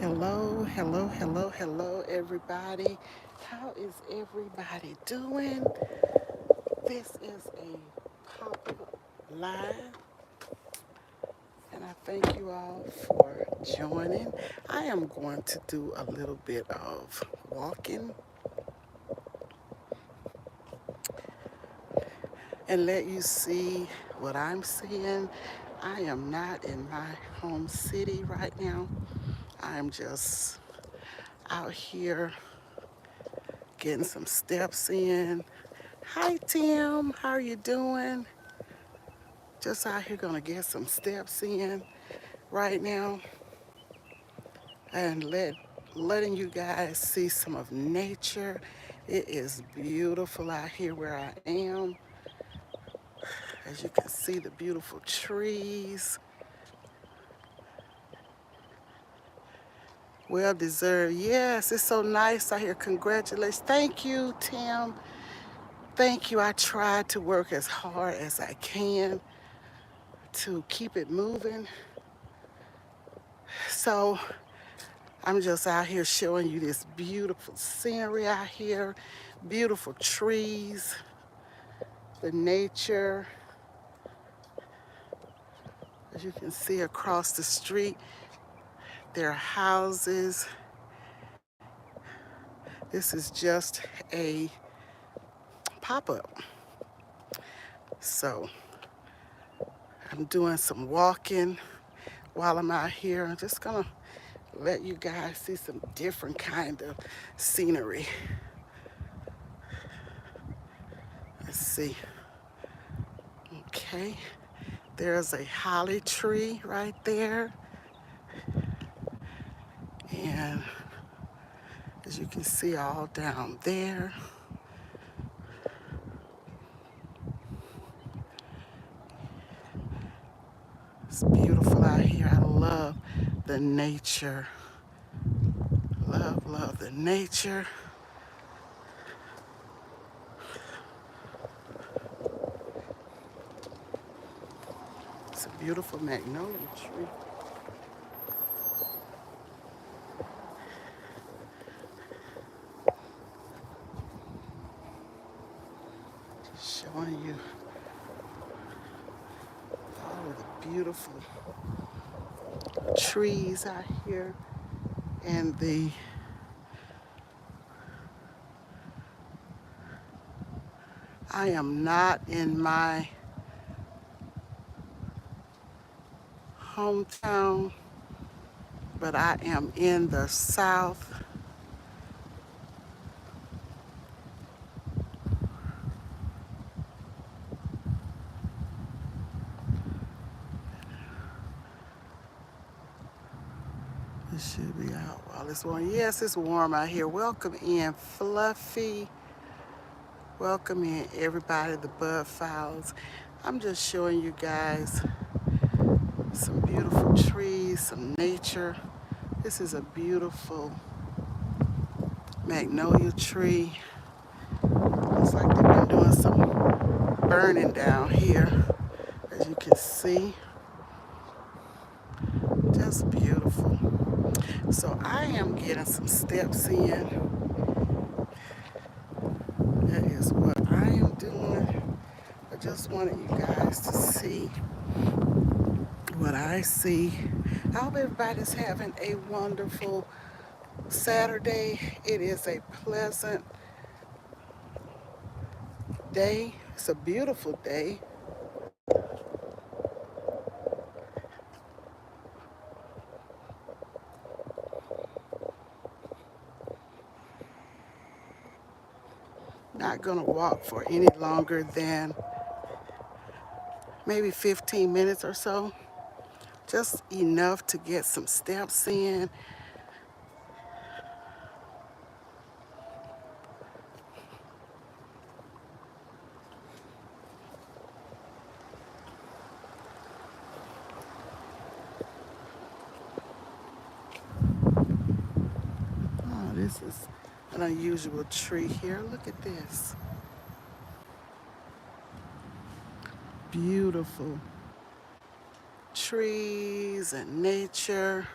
Hello, hello, hello, hello, everybody. How is everybody doing? This is a pop-up live, and I thank you all for joining. I am going to do a little bit of walking and let you see what I'm seeing. I am not in my home city right now. I'm just out here getting some steps in. Hi, Tim. How are you doing? Just out here gonna get some steps in right now and letting you guys see some of nature. It is beautiful out here where I am. As you can see, the beautiful trees. Well deserved. Yes, it's so nice out here. Congratulations. Thank you, Tim. Thank you. I try to work as hard as I can to keep it moving. So I'm just out here showing you this beautiful scenery out here, beautiful trees, the nature. As you can see across the street, there are houses. This is just a pop-up. So I'm doing some walking while I'm out here. I'm just gonna let you guys see some different kind of scenery. Let's see. Okay, there's a holly tree right there. And as you can see all down there, it's beautiful out here. I love the nature. Love, love the nature. It's a beautiful magnolia tree. Showing you all of the beautiful trees out here and I am not in my hometown, but I am in the South. It should be out while it's warm. Yes, it's warm out here. Welcome in, Fluffy. Welcome in, everybody, the Bud Files. I'm just showing you guys some beautiful trees, some nature. This is a beautiful magnolia tree. Looks like they've been doing some burning down here, as you can see. Just beautiful. So I am getting some steps in. That is what I am doing. I just wanted you guys to see what I see. I hope everybody's having a wonderful Saturday. It is a pleasant day. It's a beautiful day. Not gonna walk for any longer than maybe 15 minutes or so. Just enough to get some steps in. Oh, this is an unusual tree here. Look at this. Beautiful trees and nature.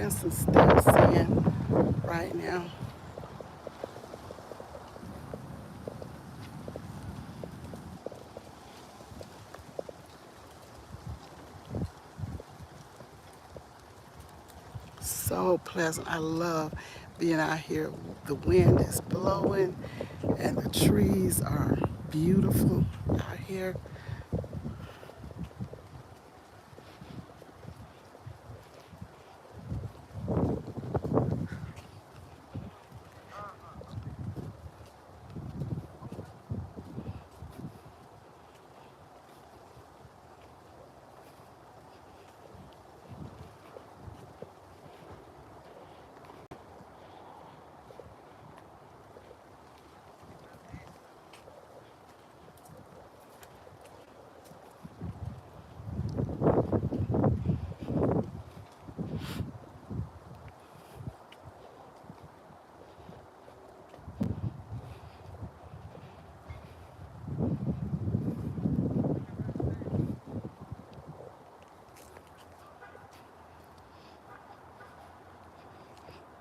putting some steps in right now. So pleasant. I love being out here. The wind is blowing and the trees are beautiful out here.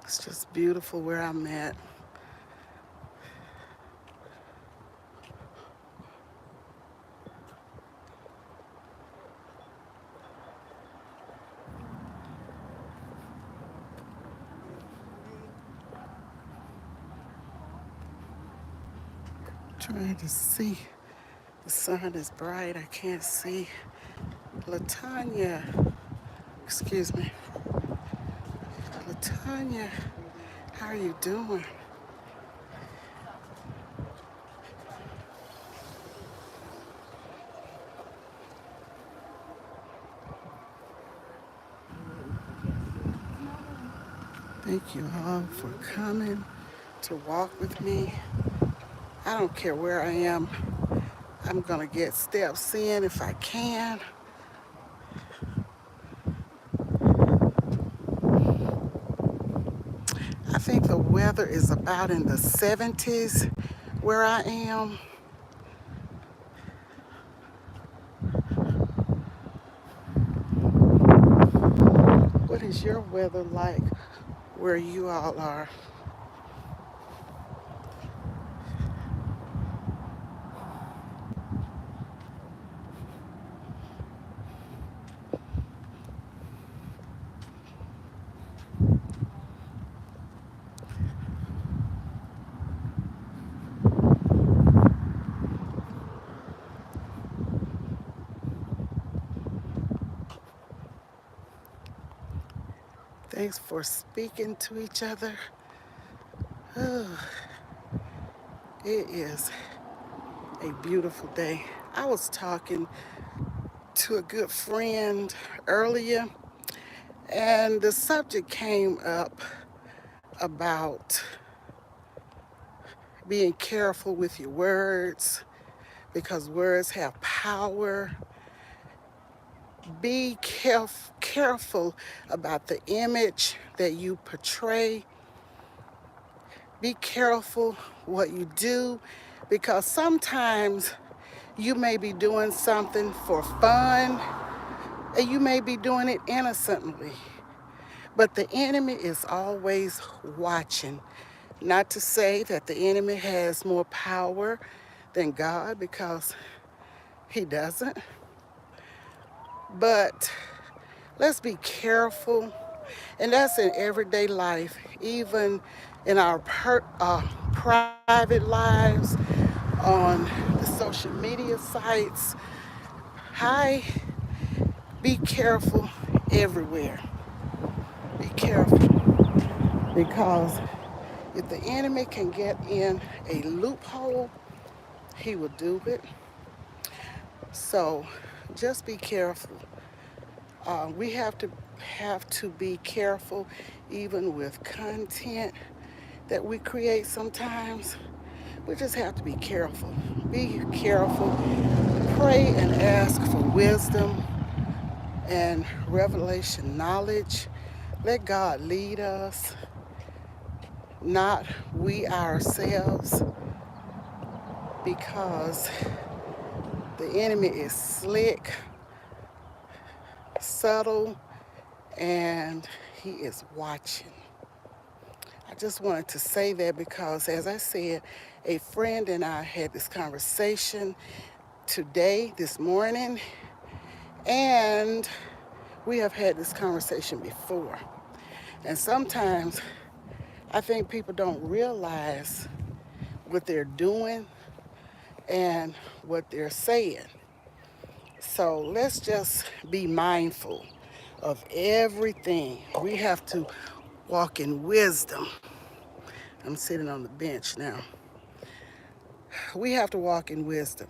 It's just beautiful where I'm at. Trying to see. The sun is bright. I can't see. Latanya, excuse me. Latanya, how are you doing? Thank you all for coming to walk with me. I don't care where I am. I'm gonna get steps in if I can. I think the weather is about in the 70s where I am. What is your weather like where you all are? Thanks for speaking to each other. Oh, it is a beautiful day. I was talking to a good friend earlier, and the subject came up about being careful with your words because words have power. Be careful about the image that you portray. Be careful what you do because sometimes you may be doing something for fun and you may be doing it innocently. But the enemy is always watching. Not to say that the enemy has more power than God because he doesn't. But let's be careful. And that's in everyday life, even in our private lives, on the social media sites. Hi, be careful everywhere. Be careful because if the enemy can get in a loophole, he will do it. So just be careful. We have to be careful even with content that we create sometimes. We just have to be careful. Be careful. Pray and ask for wisdom and revelation knowledge. Let God lead us, not we ourselves, because the enemy is slick, subtle, and He is watching. I just wanted to say that because, as I said, a friend and I had this conversation today, this morning, and we have had this conversation before. And sometimes I think people don't realize what they're doing and what they're saying. So let's just be mindful of everything. We have to walk in wisdom. I'm sitting on the bench now. We have to walk in wisdom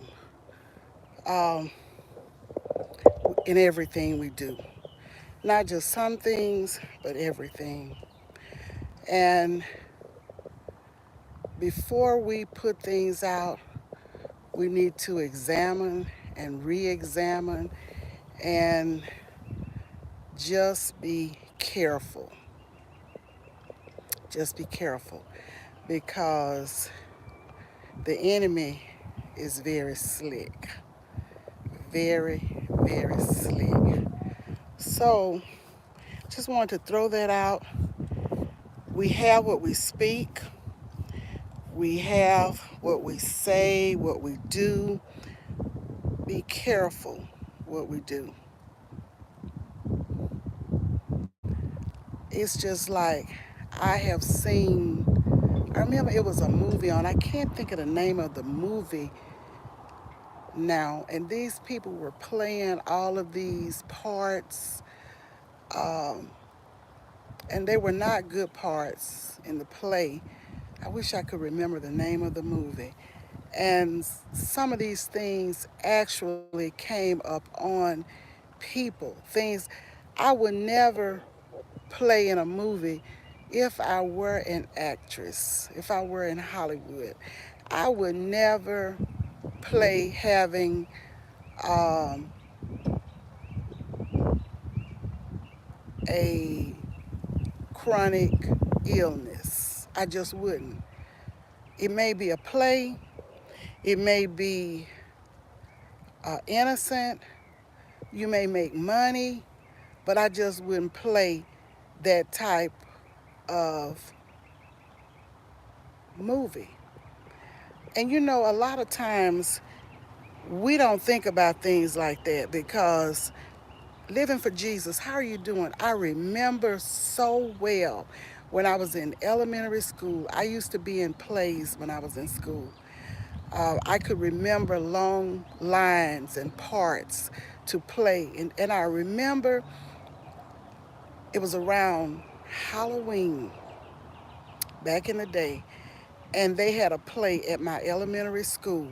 um, in everything we do. Not just some things, but everything. And before we put things out, we need to examine and re-examine and just be careful. Just be careful because the enemy is very slick. Very, very slick. So just wanted to throw that out. We have what we speak. We have what we say, what we do. Be careful what we do. It's just like I have seen, I remember it was a movie on, I can't think of the name of the movie now, and these people were playing all of these parts, um, and they were not good parts in the play. I wish I could remember the name of the movie. And some of these things actually came up on people, things I would never play in a movie if I were an actress, if I were in Hollywood. I would never play having um, a chronic illness. I just wouldn't. It may be a play, it may be innocent, you may make money, but I just wouldn't play that type of movie. And you know, a lot of times we don't think about things like that because living for Jesus, how are you doing? I remember so well when I was in elementary school. I used to be in plays when I was in school. I could remember long lines and parts to play. And I remember it was around Halloween back in the day, and they had a play at my elementary school.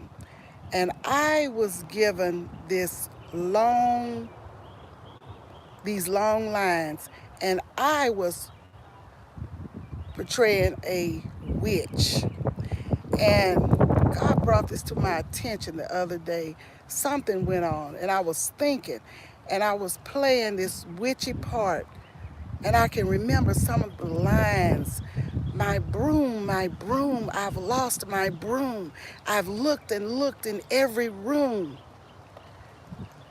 And I was given these long lines, and I was portraying a witch. And God brought this to my attention the other day. Something went on, and I was thinking, and I was playing this witchy part, and I can remember some of the lines. My broom, I've lost my broom. I've looked and looked in every room.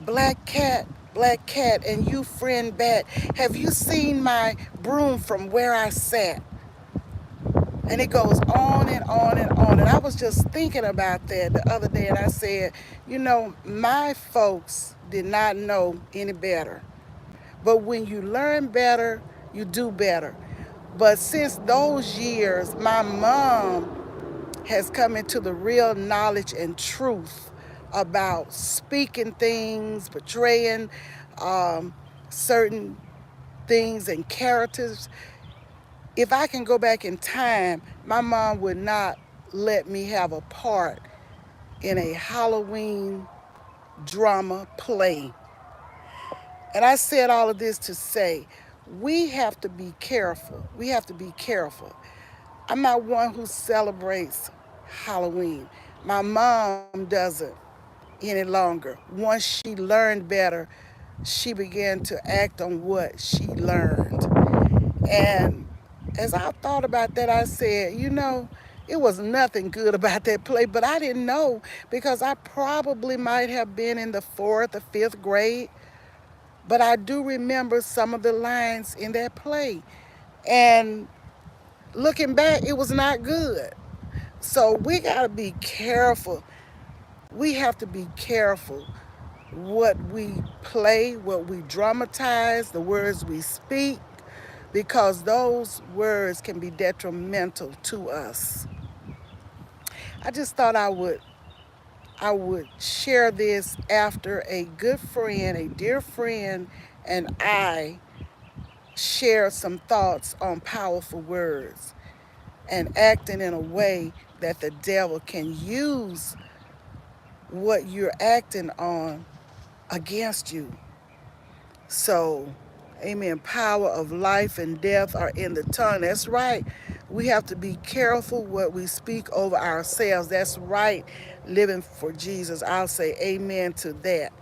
Black cat, and you friend bat, have you seen my broom from where I sat? And it goes on and on and on. And I was just thinking about that the other day, and I said, you know, my folks did not know any better. But when you learn better, you do better. But since those years, my mom has come into the real knowledge and truth about speaking things, portraying certain things and characters. If I can go back in time, my mom would not let me have a part in a Halloween drama play. And I said all of this to say, we have to be careful. We have to be careful. I'm not one who celebrates Halloween. My mom doesn't any longer. Once she learned better, she began to act on what she learned. And as I thought about that, I said, you know, it was nothing good about that play, but I didn't know because I probably might have been in the fourth or fifth grade. But I do remember some of the lines in that play. And looking back, it was not good. So we got to be careful. We have to be careful what we play, what we dramatize, the words we speak, because those words can be detrimental to us. I just thought I would share this after a good friend, a dear friend, and I shared some thoughts on powerful words and acting in a way that the devil can use what you're acting on against you. So, amen. Power of life and death are in the tongue. That's right. We have to be careful what we speak over ourselves. That's right. Living for Jesus. I'll say amen to that.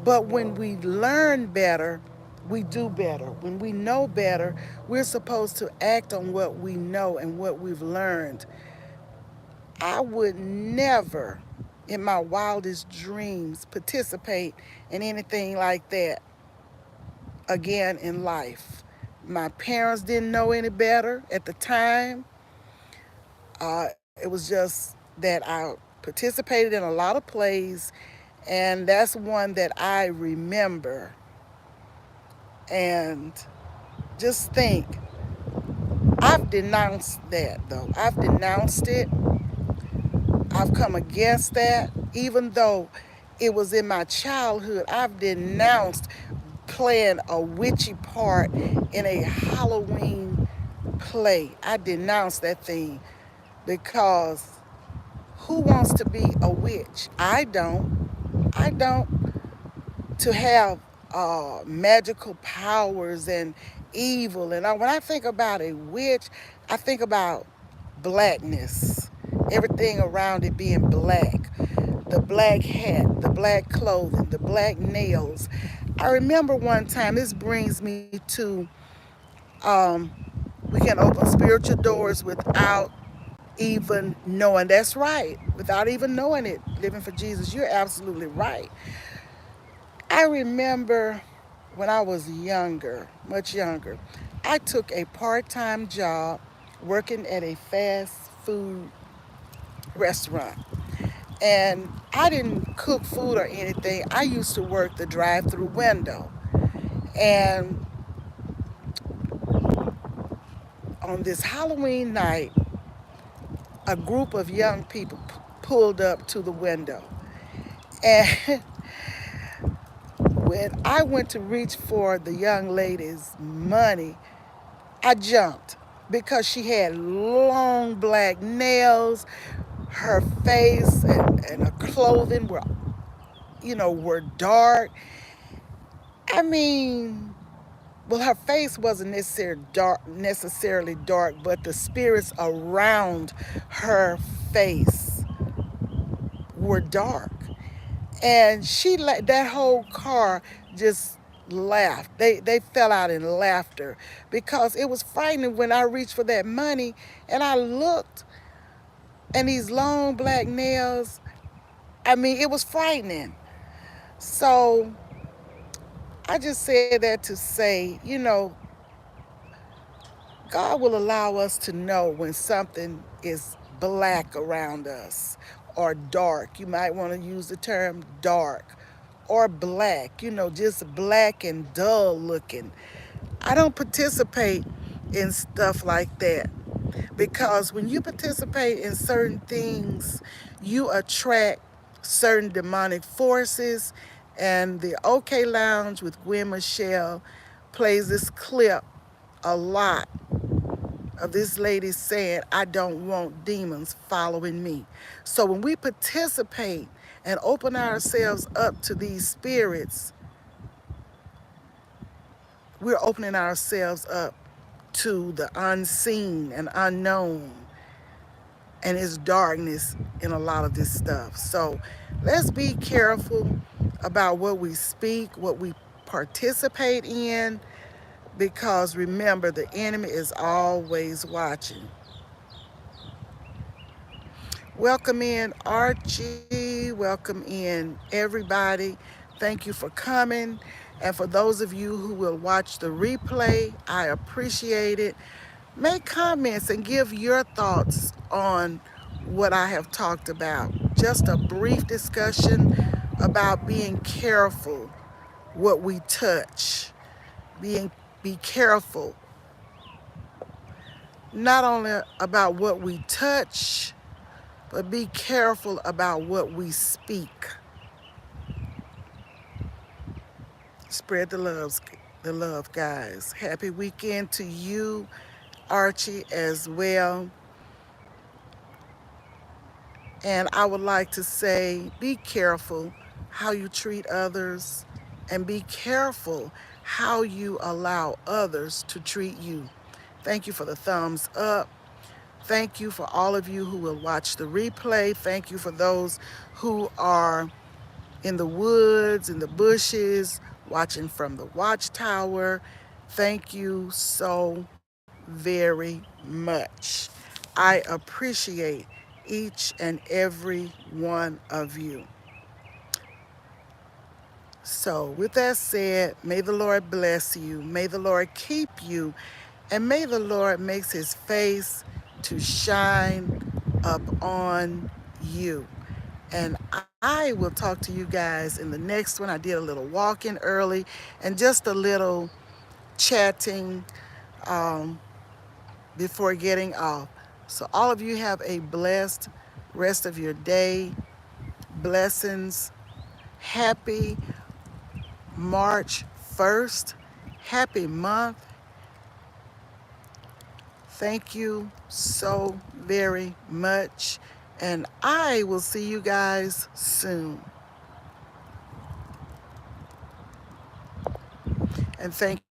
But when we learn better, we do better. When we know better, we're supposed to act on what we know and what we've learned. I would never, in my wildest dreams, participate in anything like that again in life. My parents didn't know any better at the time. It was just that I participated in a lot of plays, and that's one that I remember. And just think, I've denounced that though. I've denounced it. I've come against that. Even though it was in my childhood, I've denounced playing a witchy part in a Halloween play. I denounce that thing because who wants to be a witch? I don't. I don't. To have magical powers and evil. And when I think about a witch, I think about blackness, everything around it being black, the black hat, the black clothing, the black nails. I remember one time, this brings me to um, we can open spiritual doors without even knowing. That's right, without even knowing it. Living for Jesus, you're absolutely right. I remember when I was younger, much younger, I took a part time job working at a fast food restaurant. And I didn't cook food or anything. I used to work the drive through window. And on this Halloween night, a group of young people pulled up to the window. And when I went to reach for the young lady's money, I jumped because she had long black nails. Her face and her clothing were dark. I mean, well, her face wasn't necessarily dark, but the spirits around her face were dark. And that whole car just laughed. They fell out in laughter because it was frightening when I reached for that money and I looked, and these long black nails, I mean, it was frightening. So I just said that to say, God will allow us to know when something is black around us or dark. You might want to use the term dark or black, just black and dull looking. I don't participate in stuff like that because when you participate in certain things, you attract certain demonic forces. And the OK Lounge with Gwen Michelle plays this clip a lot of this lady saying, I don't want demons following me. So when we participate and open ourselves up to these spirits, we're opening ourselves up to the unseen and unknown. And it's darkness in a lot of this stuff. So let's be careful about what we speak, what we participate in, because remember, the enemy is always watching. Welcome in, Archie. Welcome in, everybody. Thank you for coming. And for those of you who will watch the replay, I appreciate it. Make comments and give your thoughts on what I have talked about. Just a brief discussion about being careful what we touch. Be careful not only about what we touch, but be careful about what we speak. Spread the love, guys. Happy weekend to you, Archie, as well. And I would like to say, be careful how you treat others, and be careful how you allow others to treat you. Thank you for the thumbs up. Thank you for all of you who will watch the replay. Thank you for those who are in the woods, in the bushes, watching from the watchtower. Thank you so very much. I appreciate each and every one of you. So, with that said, may the Lord bless you, may the Lord keep you, and may the Lord make his face to shine up on you. And I will talk to you guys in the next one. I did a little walking early and just a little chatting before getting off. So all of you have a blessed rest of your day. Blessings. Happy March 1st. Happy month. Thank you so very much. And I will see you guys soon. And thank